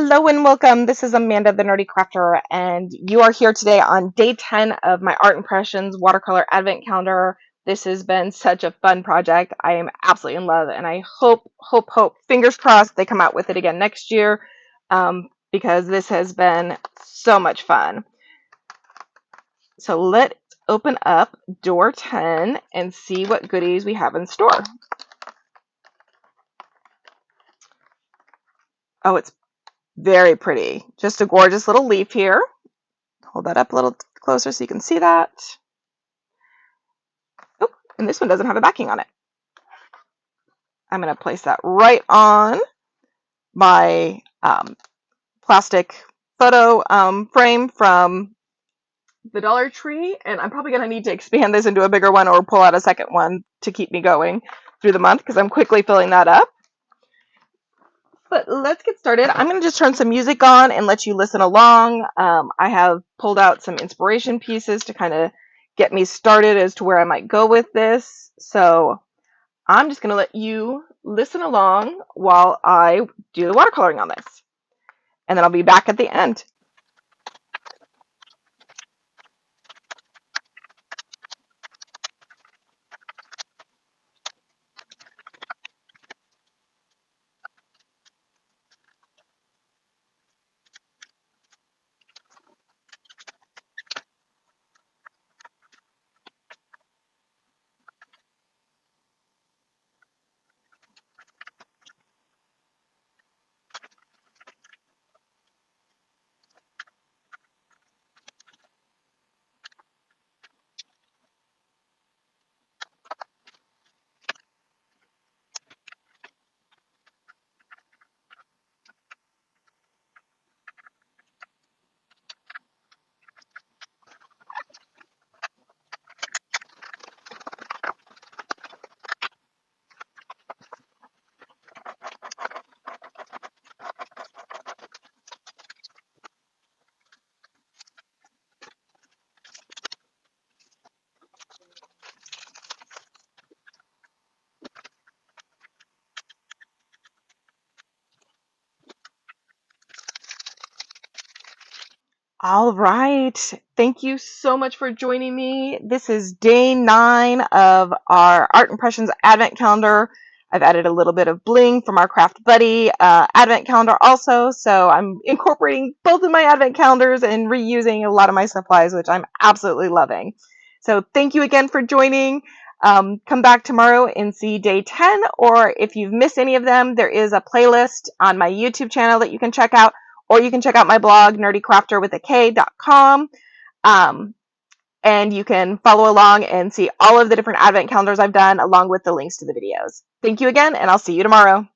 Hello and welcome. This is Amanda, the Nerdy Krafter, and you are here today on day 10 of my Art Impressions Watercolor Advent Calendar. This has been such a fun project. I am absolutely in love, and I hope, fingers crossed, they come out with it again next year, because this has been so much fun. So let's open up door 10 and see what goodies we have in store. Oh, it's very pretty. Just a gorgeous little leaf here. Hold that up a little closer so you can see that. Oh, and this one doesn't have a backing on it. I'm going to place that right on my plastic photo frame from the Dollar Tree, and I'm probably going to need to expand this into a bigger one or pull out a second one to keep me going through the month because I'm quickly filling that up. But let's get started. I'm going to just turn some music on and let you listen along. I have pulled out some inspiration pieces to kind of get me started as to where I might go with this. So I'm just going to let you listen along while I do the watercoloring on this. And then I'll be back at the end. All right. Thank you so much for joining me. This is day 9 of our Art Impressions Advent Calendar. I've added a little bit of bling from our Craft Buddy Advent Calendar also. So I'm incorporating both of my Advent calendars and reusing a lot of my supplies, which I'm absolutely loving. So thank you again for joining. Come back tomorrow and see day 10, or if you've missed any of them, there is a playlist on my YouTube channel that you can check out. Or you can check out my blog, nerdycrafterwithak.com, and you can follow along and see all of the different advent calendars I've done, along with the links to the videos. Thank you again, and I'll see you tomorrow.